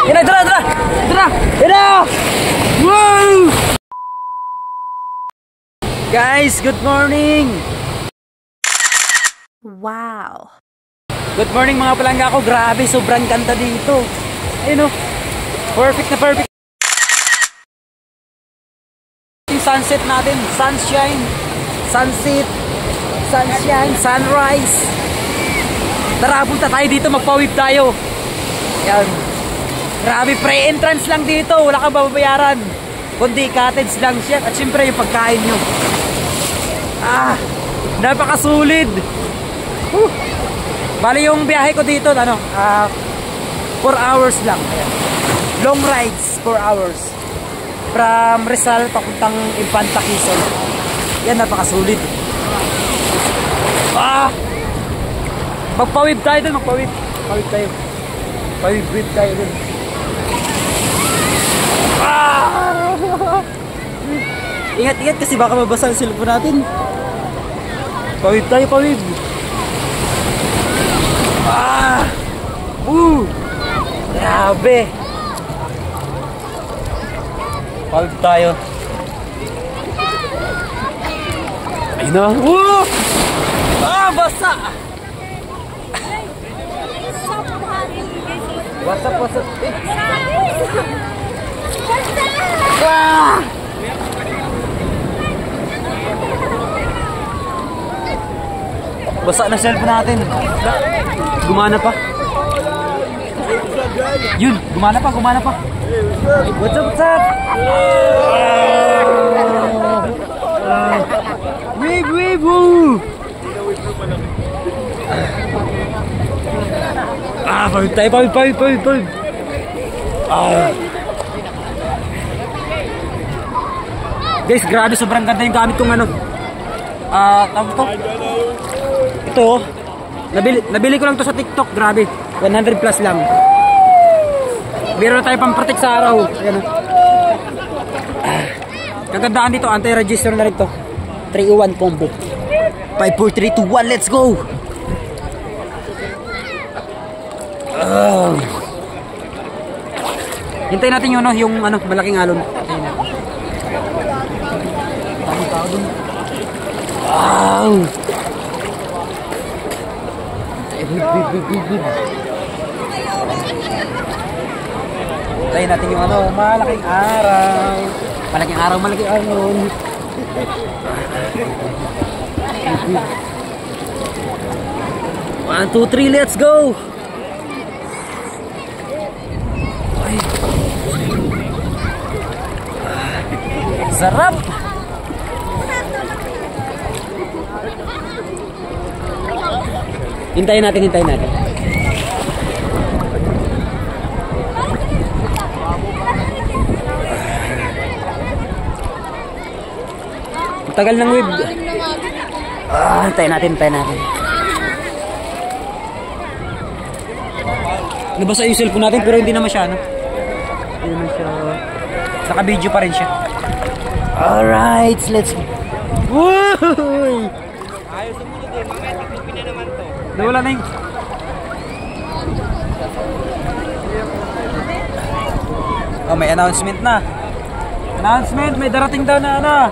Ina, tara! Ina! Woo! Guys, good morning! Wow! Good morning mga palangga ko. Grabe, sobrang ganda dito. Ayun o. Perfect na perfect. Yung sunset natin. Sunshine. Sunset. Sunshine. Sunrise. Tara, punta tayo dito. Magpawib tayo. Yan. Grabe, pre-entrance lang dito. Wala kang babayaran. Kundi cottage lang siya. At syempre yung pagkain nyo. Napakasulit. Bali yung biyahe ko dito, 4 hours lang. Ayan. Long rides, 4 hours. From Rizal papuntang Infanta Quezon. Yan, napakasulit. Magpawib tayo dun, magpawib. Pawib tayo. Pawib tayo dun. Ingat kasi baka mabasa ang cellphone natin. Pawib tayo, pawib. Grabe. Pawib tayo. Ayun na. Basa. What's up? Basa na cellphone natin. Gumana pa. Yun, gumana pa. What's up? Wave. Pawid tayo. Guys, grabe, sobrang ganda yung gamit kong tawag to. Ito, nabili ko lang to sa TikTok. Grabe, 100 plus lang. Meron na tayo pang protect sa araw. Ayan. Kagandaan dito, anti-register na rin to. 3-in-1 combo. 5, 4, 3, 2, 1, let's go! Hintayin natin yung malaking alon. Tao dun. Wow! Hintayin natin yung malaking araw. Malaking alon. 1, 2, 3, let's go! Sarap! Hintayin natin. Tagal ng web. Hintayin natin. Nabasa yung cellphone natin pero hindi naman siya, Hindi naman siya. Naka-video pa rin siya. Alright, let's go. Woo! Ayos mo din, mamaya taklopin na naman to. Nawala na yung... may announcement na. May darating daw na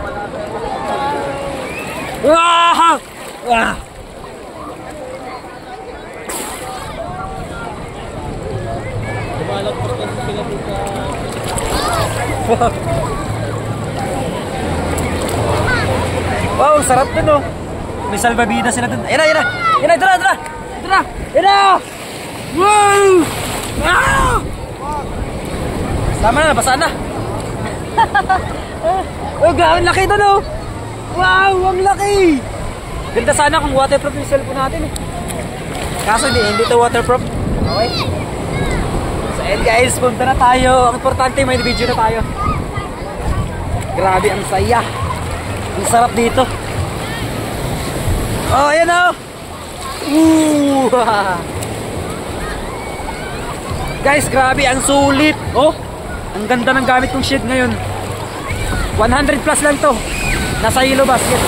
Dumalak pa kasi sila dito. Wow, sarap dun May salbabida sila dun. Ayun na, tara! Wow! Sama na, nabasa na. Ang laki dun Wow, ang laki. Ganda sana kung waterproof yung cellphone natin Kaso hindi to waterproof. Okay. So ayun guys, punta na tayo. Ang importante, may video na tayo. Grabe, ang saya. Ang sarap dito. Ayan Guys, grabe, ang sulit. Ang ganda ng gamit kong shade ngayon. 100 plus lang to. Nasa Yellow Basket.